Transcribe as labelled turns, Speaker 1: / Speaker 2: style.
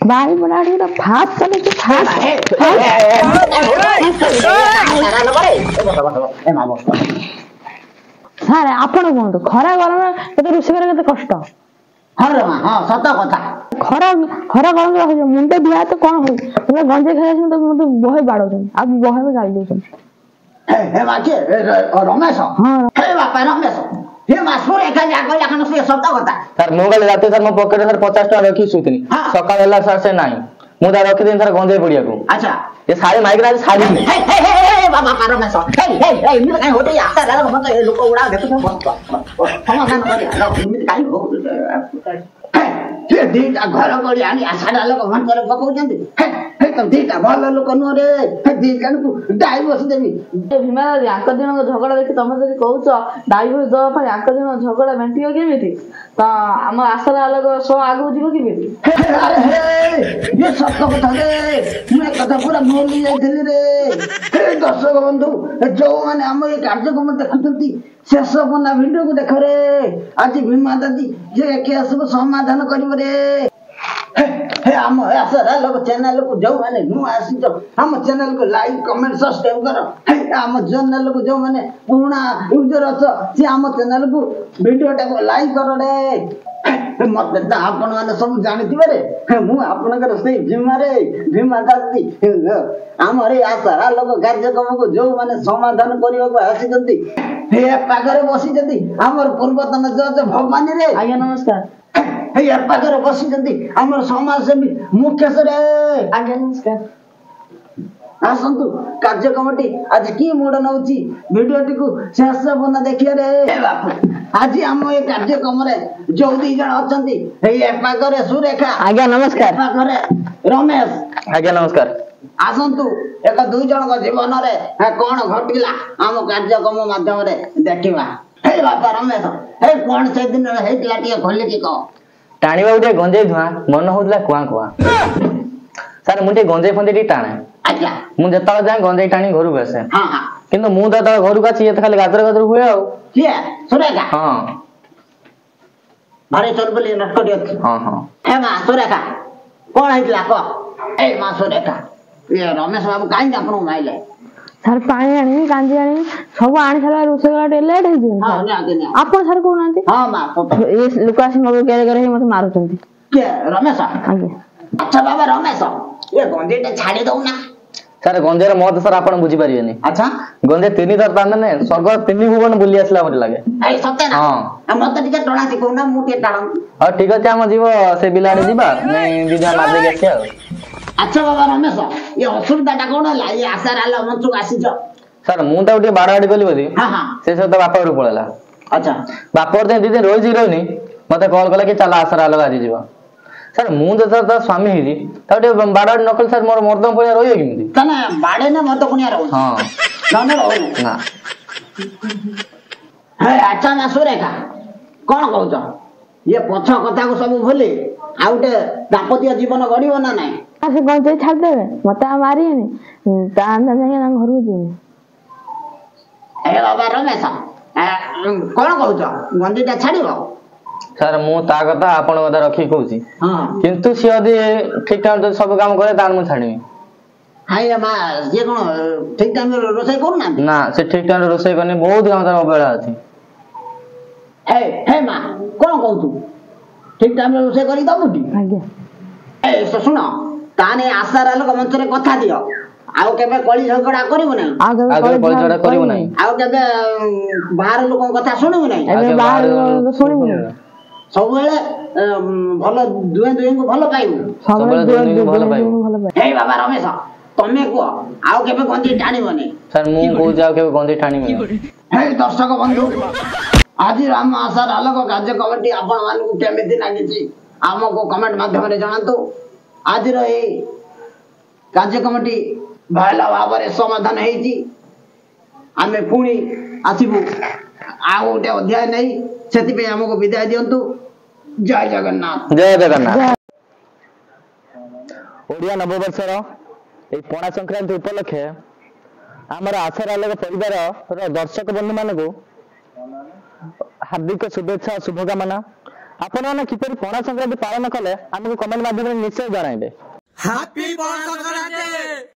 Speaker 1: बारी बनाड़ी तो फाट चले कि फाट सारे आपण कोन खरा गरम केते रुसे करे केते कष्ट
Speaker 2: हर हां सत कथा
Speaker 1: खरा खरा गरम रह मुंडे बिया तो कोन हो तुम गंजे खाइ तो मते बहे बाडो अब बहे में गाली दो
Speaker 2: हे बाके रमेश
Speaker 1: हां
Speaker 2: हे बापा रमेश हे मासुर एका जागो लाखन से सत कथा
Speaker 3: सर मोगल जाते सर मो पॉकेट सर 50 टका रखी सुतनी सकाळ होला सर से नाही मु दा रखी दिन सर गंजे पड़िया को
Speaker 2: अच्छा
Speaker 3: ये सारे माइक राज साड़ी में
Speaker 2: हे बाबा रमेश हे इमित काई होते या सर मत लोक उडा देखो समाधान कर इमित काई हो हे दीटा घर गली आनी आसाडा लोक मन करे पकौ जंदी हे त दीटा भल लोक न रे हे दीटा को डाइवोर्स देबी
Speaker 1: भीमा याक दिन झगड़ा देखि तमे जदि कहउछ डाइवोर्स दो पर याक दिन झगड़ा मेंटियो केमिति त हम आसाडा लोक सो आगु जीव केमिति
Speaker 2: हे ये सब कथा रे मैं कथा पूरा मोली जाइथिली रे हे दर्शक बंधु जो माने हम ये कार्यक्रम देखुथि शेष बना वीडियो को देख रे आज भीमा दादी जे केस को समाधान करिव रे हे हम आसरा लोग चैनल को जो माने नु आसी तो हम चैनल को लाइक कमेंट सब्सक्राइब करो हे हम चैनल को जो माने पुराना यूजर अछ से हम चैनल को वीडियो टा को लाइक करो रे मत त आपण माने सब जानिथिबे रे मु आपनकर सही भीमा रे भीमा दादी हमरे आसरा लोग कार्यक्रम को जो माने समाधान करिवा को आसी जंती हे पागरे बसी जंती हमर पूर्वतन जज भवानी रे
Speaker 1: आज्ञा नमस्कार
Speaker 2: हे पागरे बसी जंती हमर समाज सेवी मुख्य रे
Speaker 1: आज्ञा नमस्कार
Speaker 2: आसंतु कार्य कमिटी आज की मोड नउची वीडियो टिकु शेष बना देखिए रे हे बापू आज हम ए कार्यक्रम रे जो दी जण अछंती हे पागरे सुरेखा
Speaker 3: आज्ञा नमस्कार
Speaker 2: पागरे रमेश
Speaker 3: आज्ञा नमस्कार
Speaker 2: आसंतु एक दुई जन जीवन रे कोन घटिला हम कार्यक्रम माध्यम रे देखिबा हे बापा रमेश हे कोन से दिन रे हेतला टिए खोले की को
Speaker 3: टाणीबा उठे गंजे धुआ मन होतला कुआ कुआ सर मुटे गंजे फंदे टी टाणे
Speaker 2: अच्छा
Speaker 3: मु जता जा गंजे टाणी घर को आसे
Speaker 2: हां हां
Speaker 3: किंतु मु त घर को आसी खाली गाजर गाजर हुए आ
Speaker 2: के सुरेखा
Speaker 3: हां
Speaker 2: मारे चल बोली नटकटी अछि
Speaker 3: हां हां
Speaker 2: हे मा सुरेखा कोन हेतला को ए मा सुरेखा ये रमेश बाबू काई आपन माइले
Speaker 1: सर पानी आनी गांजी आनी सब आनी साला रोसे गला लेट हे दिन
Speaker 2: हां ना ने
Speaker 1: आपण सर कोन आंती
Speaker 2: हां मा
Speaker 1: ये लुकासी मगो केरे करे मते मारुचंती
Speaker 2: के रमेश
Speaker 1: आगे
Speaker 2: अच्छा बाबा रमेश ये गंजेटा छाड़ी दउ ना
Speaker 3: सर गंजेर मत सर आपण बुझी परिबेनी
Speaker 2: अच्छा
Speaker 3: गंजे तीन थर ताने ने स्वर्ग तीन भुवन बुली आसला मते लागे
Speaker 2: ए सत्य ना
Speaker 3: हां
Speaker 2: मत टिके टणा सी कोना मु टे टाण
Speaker 3: हां ठीक अछि हम जीव से बिलाडे जीबा नै दिदा मार दे के
Speaker 2: अच्छा बाबा रमेश ये असुविधाटा कोन ला ये आसार आला मंचुक आसी छ
Speaker 3: सर मु त उठी बाडाडी गली बदी
Speaker 2: हां हां
Speaker 3: से सब बापा रो पळला
Speaker 2: अच्छा
Speaker 3: बापा दे दिदे रोज रहनी मते कॉल कला कि चला आसार आला आज जीवा सर मु त स्वामी हिजी त उठी बाडाडी नकल सर मोर मर्दम पळिया रहियो किमती
Speaker 2: तने बाडे ने मत कोनिया रहो
Speaker 3: हां
Speaker 2: ना रहो
Speaker 3: ना
Speaker 2: हे अच्छा ना सुरेखा कोन कहू छ ये पछ कथा को सब भूली आउटे दाम्पत्य जीवन गड़ियो ना नाही
Speaker 1: से गंजे छाड़ देबे मते मारी नि ता अंदर जाके ना घर जी
Speaker 2: हे बाबा रमेश कोन कहू छ गंजेटा छाड़िबो
Speaker 3: सर मु ता कथा आपण कथा रखी कहूची
Speaker 2: हां
Speaker 3: किंतु से यदि ठीक टाइम सब काम करे तान मु छाड़ीमी
Speaker 2: हाय मा जे कोन ठीक टाइम रोसई करू ना
Speaker 3: ना से ठीक टाइम रोसई करनी बहुत काम तार अबेला अछि
Speaker 2: हे मा कोन कहू तू ठीक टाइम रोसई करी दबुटी
Speaker 1: आगे
Speaker 2: ए सुन ताने आसार लोक मंचरे कथा दियो आउ केबे कली झगड़ा करिवो नै
Speaker 3: आगे कली झगड़ा करिवो नै
Speaker 2: आउ केबे बाहर लोक कथा सुनिवो नै
Speaker 1: एबे बाहर सुनिवो नै
Speaker 2: सब बेले भलो दुए दुए को भलो पाइबो
Speaker 1: सब बेले दुए भलो पाइबो
Speaker 2: हे बाबा रमेश तमे को आउ केबे गंजी टाणीवो नै
Speaker 3: सर मु को जाओ केबे गंजी टाणीवो
Speaker 2: हे दर्शक बंधु आज राम आसार अलग कार्य कमिटी आपण मान को केमिति लागिछि हमको कमेंट माध्यम रे जणातु आज रो ए कार्य कमिटी भला भाबरे समाधान हेछि आमे पुणी आसीबु आ ओटे अध्याय नै सेति पे हमको विदाय दियंतु जय जगन्नाथ
Speaker 3: जय जगन्नाथ ओडिया नववर्षर ए पणा संक्रांति उपलक्षे हमर आसार अलग परिवार रो दर्शक बंधु मान को हार्दिक शुभेच्छा शुभकामना आपण मैंने किपरि पणा संक्रांति पालन कले आमको कमेंट माध्यम निश्चय जणाइबे।
Speaker 4: हैप्पी पणा संक्रांति।